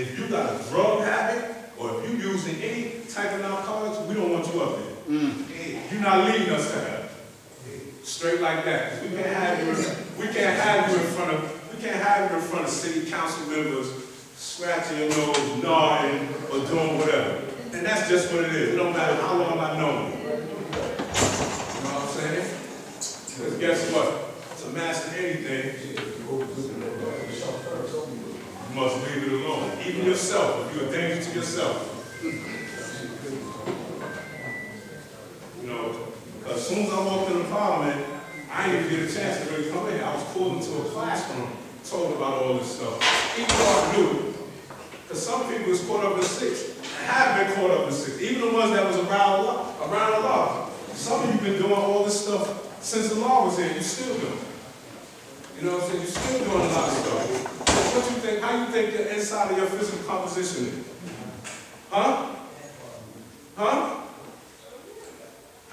if you got a drug habit, or if you're using any type of narcotics, we don't want you up there. Hey, you're not leading us to hell. Straight like that. We can't have you in front of city council members scratching your nose, nodding, or doing whatever. And that's just what it is. It don't matter how long I know you. You know what I'm saying? Because guess what? To master anything, you must leave it alone. Even yourself, if you're a danger to yourself. You know, because as soon as I walked in the parliament, I didn't even get a chance to really come in. I was pulled into a classroom, told about all this stuff. Even though I knew, because some people was caught up in six, and have been caught up in six. Even the ones that was around the law. Some of you been doing all this stuff since the law was here. You still doing it. You know what I'm saying? You're still doing a lot of stuff. So what you think? How you think the inside of your physical composition is? Huh? Huh?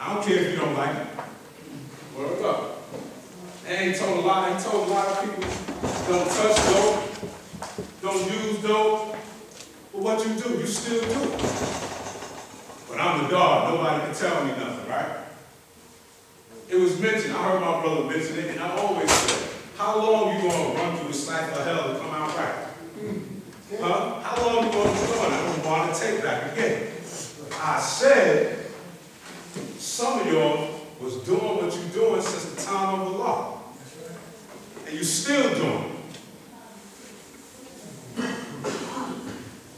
I don't care if you don't like it. Word up. And he told a lot of people, don't touch dope, don't use dope. But what you do, you still do. But I'm the God, nobody can tell me nothing, right? It was mentioned, I heard my brother mention it, and I always say, how long you gonna run through the cycle of hell to come out right? Huh? How long you gonna be doing? I don't want to take back again. I said, some of y'all was doing what you're doing since the time of the law. And you still doing it.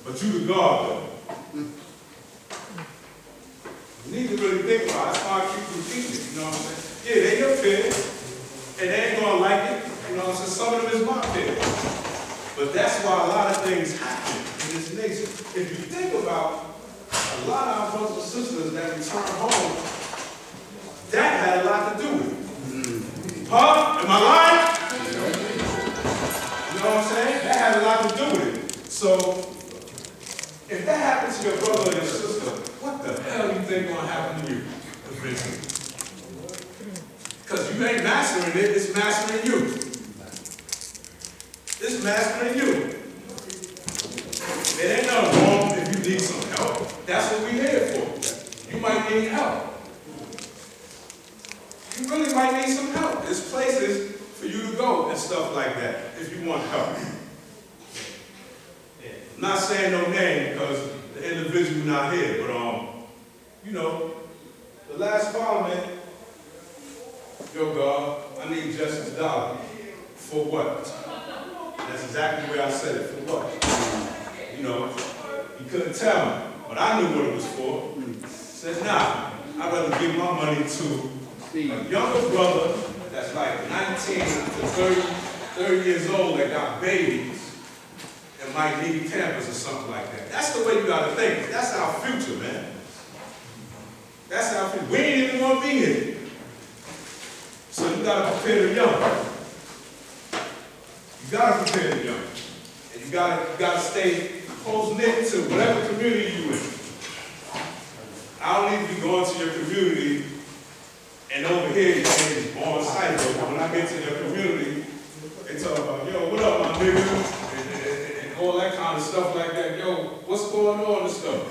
But you the God, though. You need to really think about it. That's why I keep repeating it, you know what I'm saying? Yeah, they your peers, and they ain't gonna like it. You know what I'm saying? Some of them is my peers. But that's why a lot of things happen in this nation. If you think about a lot of our brothers and sisters that return home, that had a lot to do with it. Huh? Am I lying? You know what I'm saying? That had a lot to do with it. So, if that happened to your brother or your sister, what the hell do you think gonna happen to you eventually? Because you ain't mastering it, it's mastering you. It's mastering you. It ain't nothing wrong if you need some help. That's what we're here for. You might need help. You really might need some help. There's places for you to go and stuff like that if you want help. I'm not saying no name because the individual not here, but you know, the last parliament, yo God, I need Justice Dollar. For what? That's exactly where I said it. For what? You know, he couldn't tell me, but I knew what it was for. Said, nah, I'd rather give my money to a younger brother that's like 19 to 30 years old that got babies and might need campers or something like that. That's the way you gotta think. That's our future, man. That's our future. We ain't even gonna be here. So you gotta prepare the young. You gotta prepare the young. And you gotta stay close-knit to whatever community you're in. I don't need to be going to your community and over here you say born cycle. But when I get to your community, they talk about, yo, what up, my nigga? And all that kind of stuff like that. Yo, what's going on and stuff?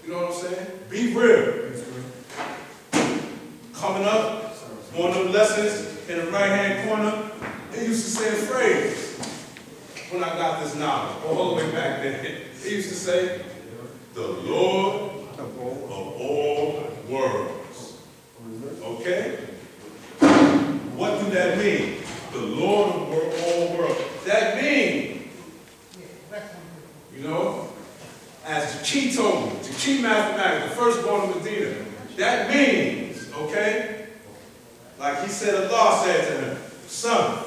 You know what I'm saying? Be real. Coming up, one of them lessons in the right-hand corner, they used to say a phrase when I got this knowledge, all the way back then. They used to say, the Lord of all worlds. Okay? What do that mean? The Lord of all worlds. That means, you know, as Jachi told me, Jachi Mathematics, the firstborn of Medina, that means, okay, like he said, Allah said to him, son,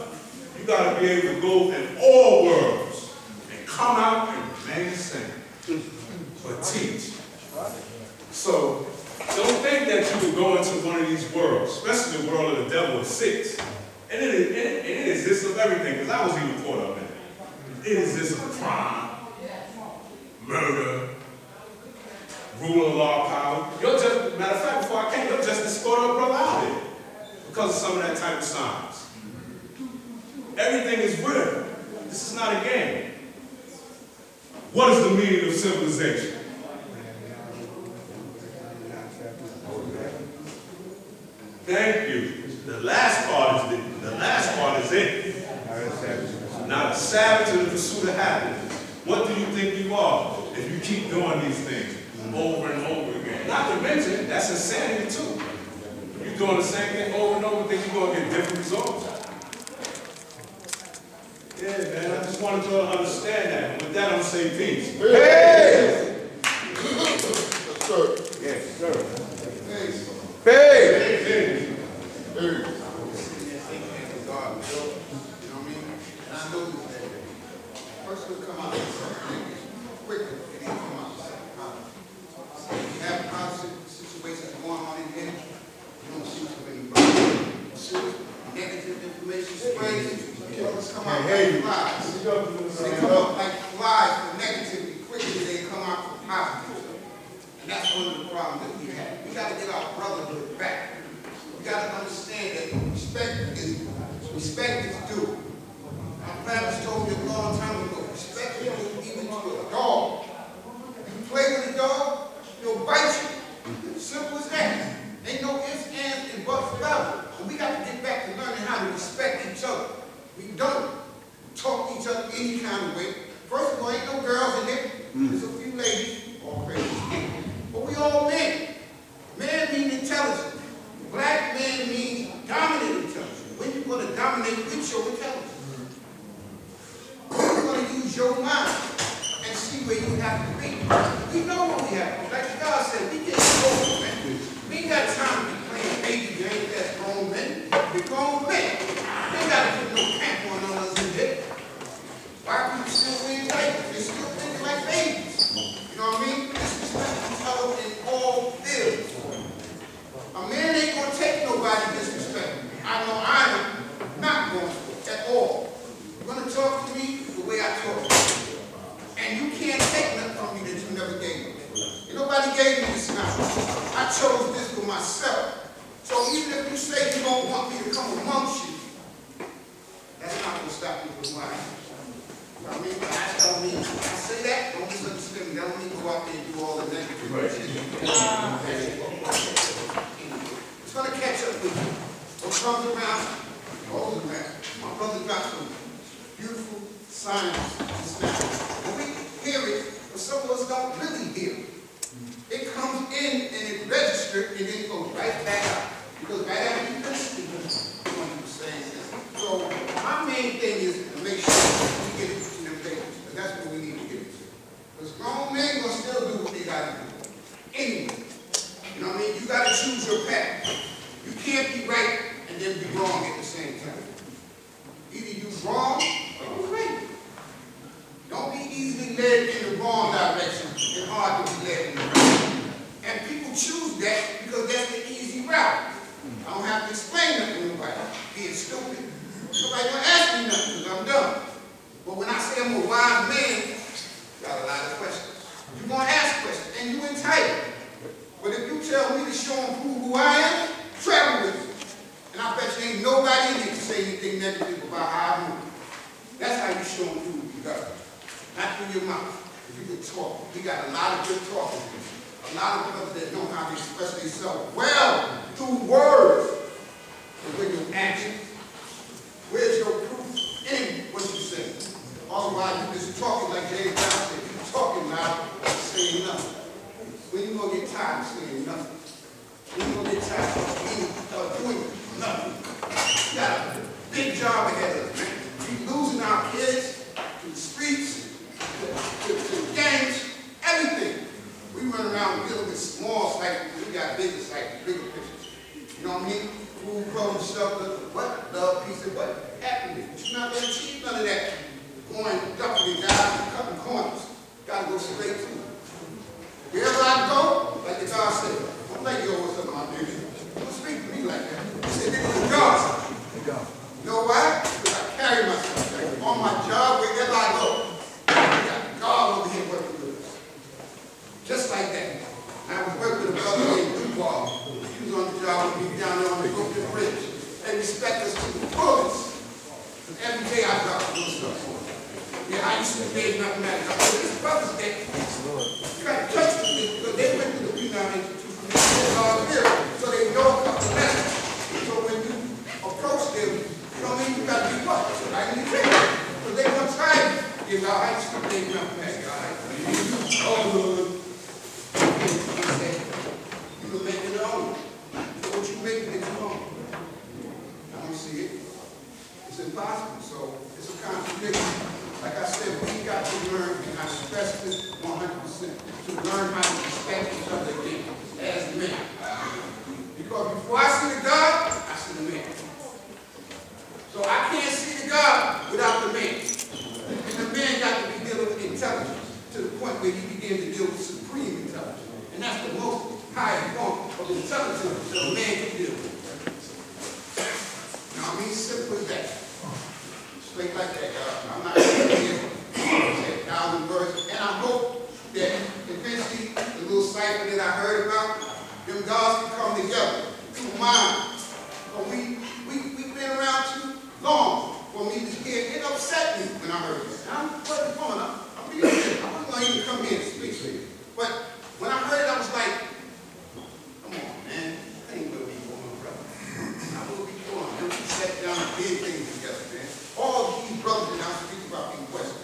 you got to be able to go in all worlds and come out and remain the same, but teach. So, don't think that you would go into one of these worlds, especially the world of the devil is six. And it exists of everything, because I was even caught up in it. It exists of crime, murder, rule of law power. Matter of fact, before I came, your justice caught up brother out here because of some of that type of science. Everything is real. This is not a game. What is the meaning of civilization? Thank you. The last part is it. Not a savage in the pursuit of happiness. What do you think you are if you keep doing these things over and over again? Not to mention, that's insanity too. If you're doing the same thing over and over, then you're going to get different results. Yeah, man, I just wanted you to understand that. And with that, I'm going to say peace. Hey! Yes, sir. Yes, sir. Hey! Hey. Hey! First we'll come out quickly, and then come out we have positive situations going on in here. You don't see too many negative information spreads. Brothers come out like flies. They come up like flies for negativity. Quickly they come out for positive. And that's one of the problems that we have. We got to get our brotherhood back. We got to understand that respect is due. My parents told me a long time ago, respect is due even to a dog. You play with a dog, he'll bite you. Simple as that. Ain't no ifs, ands, and buts about it. And we got to get back to learning how to respect each other. We don't talk to each other any kind of way. First of all, ain't no girls in there. There's a few ladies, all crazy. But we all men. Man means intelligent. Black man means dominant intelligence. When you're going to dominate with your intelligence. You're going to use your mind and see where you have to be. We know what we have. Like God said, we get old, man. We ain't got time to be playing baby games as grown men. We grown men. We ain't got to put no camp on us in there. Why people still wearing diapers? They still thinking like babies. You know what I mean? Disrespect each other in all fields. A man ain't going to take nobody disrespect. I know I am not going to at all. You're going to talk to me the way I talk to you. And you can't take nothing from me that you never gave me. And nobody gave me this now. I chose this for myself. So even if you say you don't want me to come amongst you, that's not going to stop me from what I am. You know what I mean? But I don't mean, I say that, don't misunderstand me. That don't mean go out there and do all the negative shit. It's going to catch up with you. What comes around, goes around. My brother got some beautiful science just now. And we hear it, but some of us don't really hear it. It comes in and it registers and then it goes right back out. Because right after you finish it, you're going to do the same thing. So my main thing is to make sure we get it to them papers. Because that's what we need to get it to. Because grown men going to still do what they got to do. Anyway. You know what I mean? You got to choose your path. You can't be right and then be wrong at the same time. Either you wrong or you right. Don't be easily led in the wrong direction. It's hard to be led in the right. And people choose that because that's the easy route. I don't have to explain nothing to nobody. Being stupid. Nobody gonna ask me nothing because I'm dumb. But when I say I'm a wise man, you got a lot of questions. You're gonna ask questions and you entitled. But if you tell me to show and prove who I am, travel with me. And I bet you ain't nobody in here to say anything negative about how I move. That's how you show and prove you got it. Not through your mouth. If you can talk. We got a lot of good talkers. A lot of brothers that know how to express themselves well through words. But with your actions, where's your proof in what you say? Otherwise, you just talking like James Brown said. You talking loud, saying nothing. When you gonna get tired of saying nothing? When you gonna get tired of doing nothing? We got a big job ahead of us, man. We losing our kids to the streets, to the gangs, everything. We run around dealing with small sites, we got bigger sites, bigger pictures. You know what I mean? Food, clothes, shelter, what? Love, peace, and what? Happiness. But you're not gonna achieve none of that. Going, ducking, guys, and cutting corners. Gotta go straight to it. Wherever I go, like the God said, don't like yo, what's up, my baby? Don't speak to me like that. He said, nigga, it's God. You know why? Because I carry myself. On my job, grade mathematics. I said, these brothers that got touched with me because they went through the P9 Institute. Here, so they know a couple lessons. So when you approach them, you know what I mean? You got to be what? Right in the training. Because they want to try to give out high school grade mathematics. All right? Oh, you can make it your own. So what you make it your own. I don't see it. It's impossible. So it's a contradiction. Like I said, we got to learn, and I stress this 100%, to learn how to respect each other again as men. Because before I see the God, I see the man. So I can't see the God without the man. And the man got to be dealing with intelligence to the point where he begins to deal with supreme intelligence. And that's the most highest form of intelligence that a man can deal with. Now, I mean, simple as that. Straight like that, God. I'm not going to give 1,000 words. And I hope that eventually the little cipher that I heard about, them gods can come together. Two minds. But we've been around too long for me to hear. It upset me when I heard this. And I'm wasn't going up. I wasn't going to even come here and speak to you. But when I heard it, I was like, come on, man. I ain't going to be going, brother. I will be going. And we sat down and did things together, man. All these brothers that I'm speaking about in West,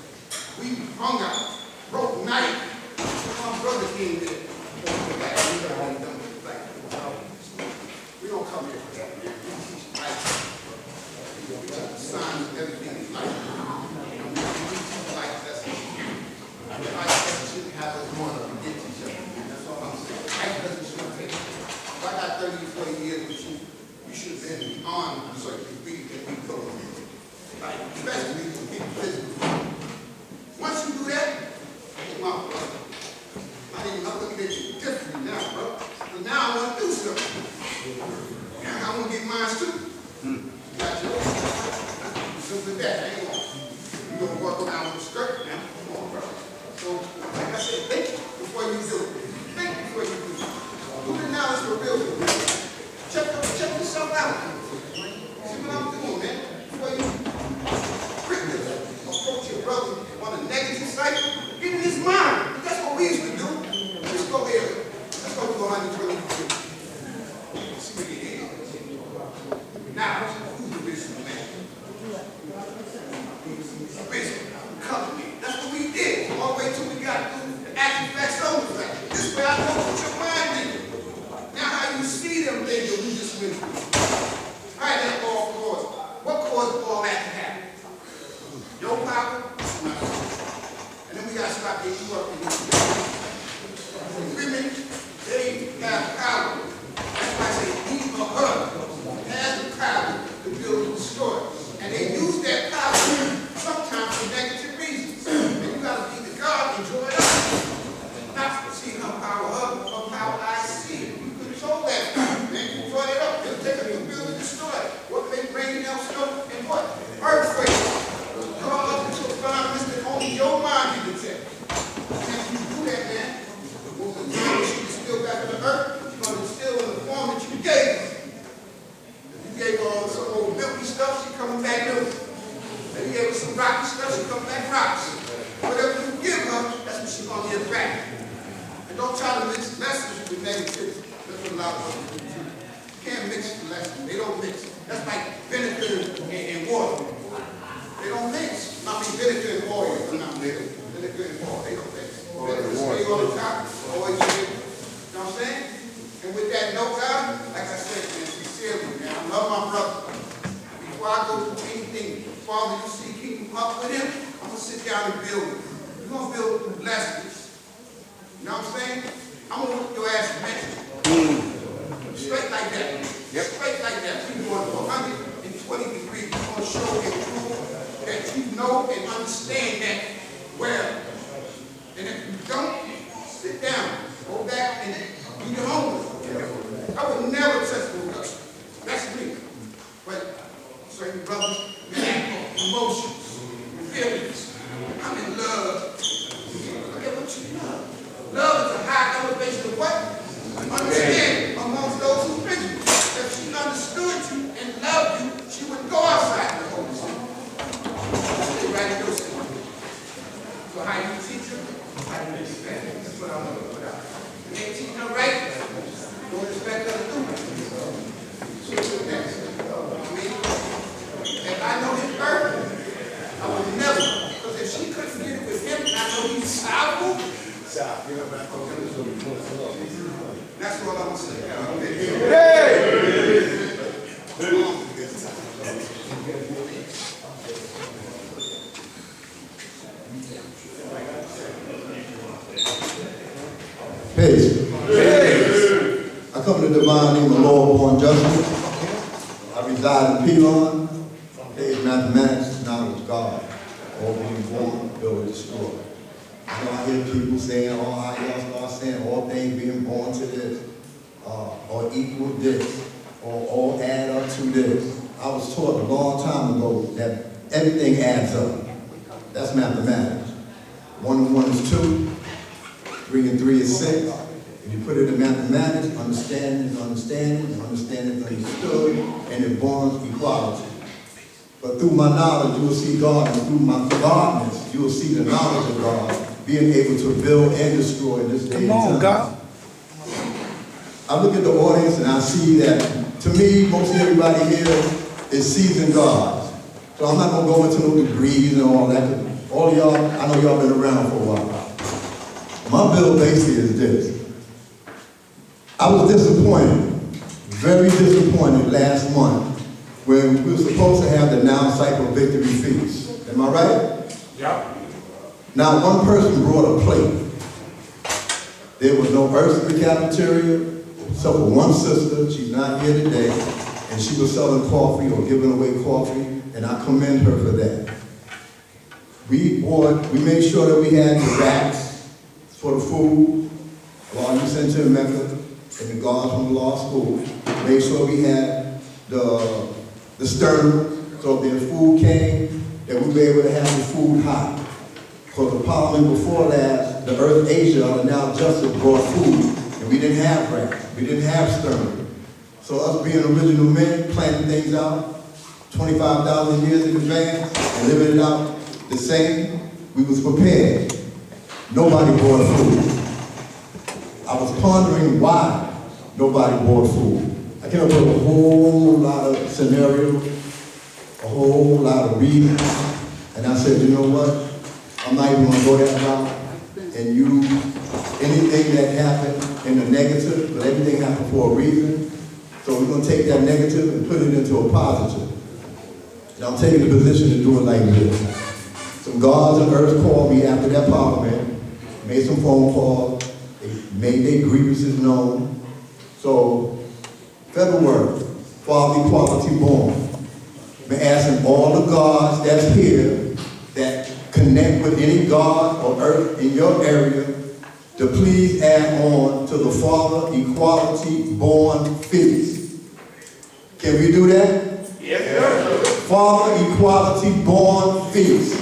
we hung out, broke night. My brother came there. We don't come here for that, man. We teach life. We teach signs and everything in life. We teach life lessons. Life lessons shouldn't have us going up against each other, man. That's all I'm saying. Life lessons shouldn't take. If I got 30 or 40 years with you, you should have been on a certain degree that we go. Like, especially when people physical. Once you do that, my brother, I'm looking at you differently now, bro. But now I want to do something. Now I want to get mine too. Got yours. Simple as that. I ain't going. You don't walk around with a skirt now. Come on, bro. So, like I said, think before you do it. Think before you do it. Do the knowledge for real. Check yourself out. See what I'm doing, man. Before you quickly approach your brother on a negative cycle, get in his mind. That's what we used to do. Let's go here. Let's go to 120 degrees. See what it is. Now, who's the bishop, man? The bishop, color me. That's what we did. All the way till we got through the action facts over fact. This way I know what your mind is. Now how you see them things that we just went through. How did that all cause? What caused all that to happen? Your power? And then we got to stop getting you up in this. Women, they have power. That's why I say he or her has the power to build and destroy. And they use that power sometimes for negative reasons. And you got to be the God and enjoy it up. Not to see her power up or power I see it. You control that power, man. You control it up. It'll take it to build and destroy it. What they bring else snow and what? Earthquake. Draw up into a firm list that only your mind can detect. And if you do that, man, she is still back on the earth, she's going to still in the form that you gave her. If you gave her some old milky stuff, she's coming back milky. If you gave her some rocky stuff, she's coming back rocks. Whatever you give her, that's what she's going to get back. And don't try to mix lessons with negativity. That's what a lot of people do too. You can't mix the lessons. They don't mix. That's like vinegar and water. They don't mix. I mean, vinegar and oil. Not vinegar and oil. They don't mix. Vinegar stay on the top. Always stay. You know what I'm saying? And with that note, God, like I said, man, sincerely, man, I love my brother. Before I go through anything, Father, you see, keep him up with him, I'm going to sit down and build him. We're going to build lessons. You know what I'm saying? I'm going to whip your ass mentally. Straight like that. Yep. Straight like that. We're going to 120 degrees. I'm going to show and prove that you know and understand that well. And if you don't, sit down, go back and do your homework. I would never touch production. That's me. But certain brothers, man, emotions, feelings. I'm in love. Look at what you love. Love is a high elevation of what? Understand amongst those who been you. If she understood you and loved you, she would go outside the Holy Spirit. Stay right in your seat. So how you teach them? How you expect them? That's what I want to put out. You can't teach them right, don't expect them to do it. So that's it. I mean, if I know his burden, I would never, because if she couldn't get it with him, and I know he's sour, that's all I'm saying. Peace. I come to the divine name of Lord Born Justice. I reside in Pelon. Page mathematics, knowledge, God. All being born, build, destroy. I know I hear people saying, oh, how y'all start saying all things being born to this, or equal this, or all add up to this. I was taught a long time ago that everything adds up. That's mathematics. 1 and 1 is 2. 3 and 3 is 6. If you put it in mathematics, understanding is understanding, understanding is understood, and it borns equality. But through my knowledge, you will see God, and through my godness, you will see the knowledge of God, being able to build and destroy in this day and time. Come on, God. I look at the audience and I see that, to me, mostly everybody here is seasoned gods. So I'm not going to go into no degrees and all that. All of y'all, I know y'all been around for a while. My bill basically is this. I was disappointed, very disappointed last month when we were supposed to have the Now Cycle Victory Feast. Am I right? Yeah. Now, one person brought a plate. There was no earth in the cafeteria, except for one sister. She's not here today, and she was selling coffee or giving away coffee, and I commend her for that. We made sure that we had the racks for the food, while you sent to Mecca, and the guards from the law school. Made sure we had the stern, so if their food came, that we were able to have the food hot. Because the parliament before last, the Earth Asia, or the Now Justice, brought food, and we didn't have racks, we didn't have stern. So us being original men, planning things out 25,000 years in advance, and living it out the same, we was prepared. Nobody brought food. I was pondering why nobody brought food. I came up with a whole lot of scenarios, a whole lot of reasons, and I said, you know what? I'm not even gonna go that route and use anything that happened in the negative, but everything happened for a reason. So we're gonna take that negative and put it into a positive. And I'm taking the position to do it like this. Some gods on earth called me after that parliament, made some phone calls, they made their grievances known. So, February, Father Equality Born. Been asking all the gods that's here that connect with any god or earth in your area to please add on to the Father Equality Born Feast. Can we do that? Yes, sir. Father Equality Born Feast.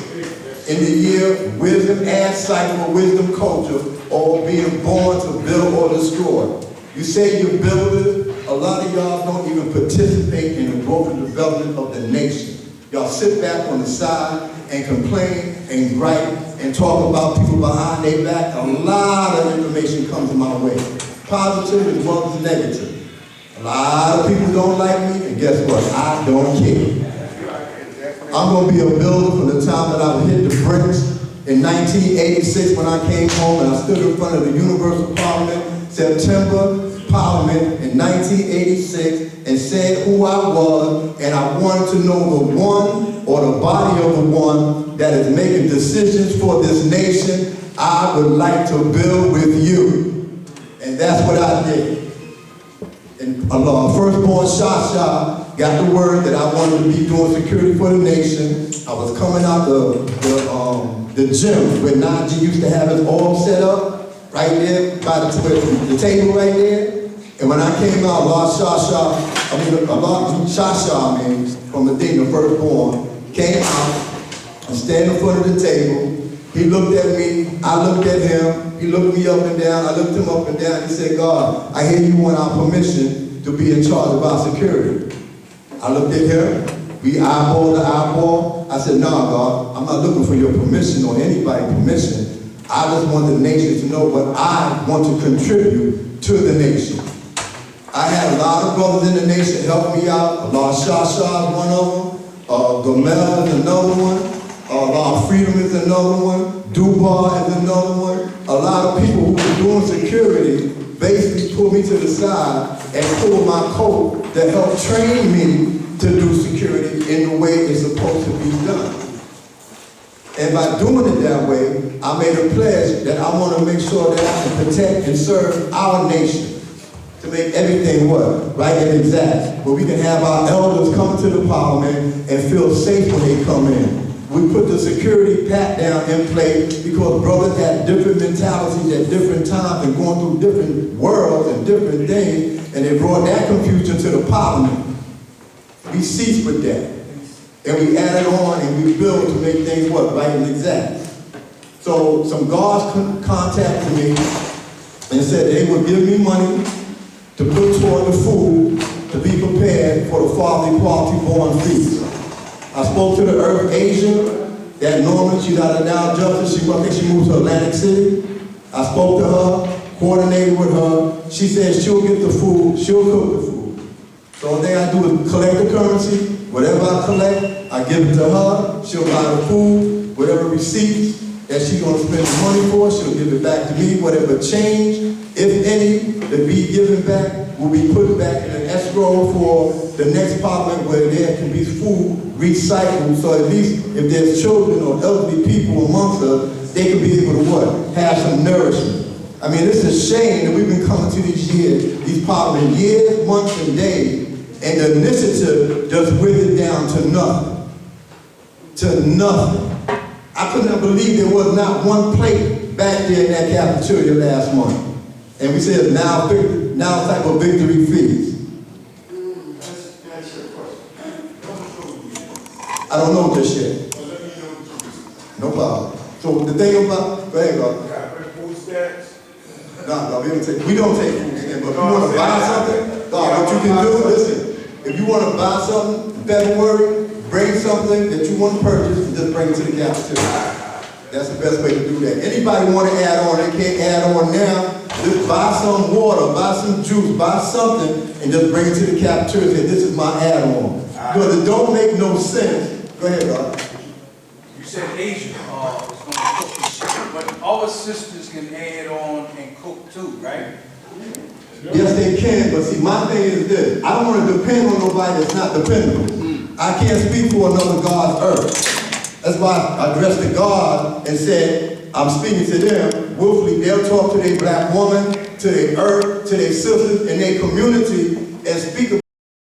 In the year wisdom and cycle, wisdom culture, all being born to build or destroy. You say you're builders, a lot of y'all don't even participate in the growth and development of the nation. Y'all sit back on the side and complain and gripe and talk about people behind their back. A lot of information comes my way, positive as well as negative. A lot of people don't like me, and guess what? I don't care. I'm going to be a builder from the time that I would hit the bricks. In 1986, when I came home and I stood in front of the Universal Parliament, September Parliament in 1986, and said who I was, and I wanted to know the one or the body of the one that is making decisions for this nation. I would like to build with you. And that's what I did. And firstborn Shasha got the word that I wanted to be doing security for the nation. I was coming out the gym where Najee used to have his all set up, right there by the table right there. And when I came out, Shasha, from the thing, the firstborn, came out and stand in front of the table. He looked at me, I looked at him, he looked me up and down, I looked him up and down. He said, God, I hear you want our permission to be in charge of our security. I looked at him, We eyeball to eyeball. I said, nah, God, I'm not looking for your permission or anybody's permission. I just want the nation to know what I want to contribute to the nation. I had a lot of brothers in the nation help me out. Lord Shasha is one of them. Gomel is another one. Lord Freedom is another one. Dubar is another one. A lot of people who were doing security basically pulled me to the side and pulled my coat to help train me to do security in the way it's supposed to be done. And by doing it that way, I made a pledge that I want to make sure that I can protect and serve our nation to make everything work right and exact. Where we can have our elders come to the parliament and feel safe when they come in. We put the security pat down in place because brothers had different mentalities at different times and going through different worlds and different things, and they brought that confusion to the parliament. We ceased with that. And we added on and we built to make things work right and exact. So some guards contacted me and said they would give me money to put toward the food to be prepared for the Father Equality Born Feast. I spoke to the Earth Asia, that Norman, she's out of now Justice, I think she moved to Atlantic City. I spoke to her, coordinated with her. She said she'll get the food, she'll cook the food. So the thing I do is collect the currency, whatever I collect, I give it to her, she'll buy the food, whatever receipts that she's gonna spend the money for, she'll give it back to me, whatever change, if any, to be given back, will be put back in an escrow for the next parliament where there can be food recycled, so at least if there's children or elderly people amongst us, they can be able to what? Have some nourishment. I mean, it's a shame that we've been coming to these parliament years, months, and days, and the initiative just withered down to nothing. To nothing. I could not believe there was not one plate back there in that cafeteria last month. And we said now type of victory feast. I don't know just yet. No problem. So the thing about, go ahead, God. No, we don't take food stamps, but if you want to buy something, God, what you can do, listen, if you want to buy something in February, bring something that you want to purchase and just bring it to the cafeteria. That's the best way to do that. Anybody want to add on, they can't add on now. Just buy some water, buy some juice, buy something, and just bring it to the cafeteria and say, this is my add-on. Because it don't make no sense. Go ahead, God. You said Asia is going to cook this shit, but our sisters can add on and cook too, right? Yes, they can, but see, my thing is this. I don't want to depend on nobody that's not dependable. I can't speak for another God's earth. That's why I addressed the God and said, I'm speaking to them. Willfully, they'll talk to their black woman, to their earth, to their sisters in their community, and speak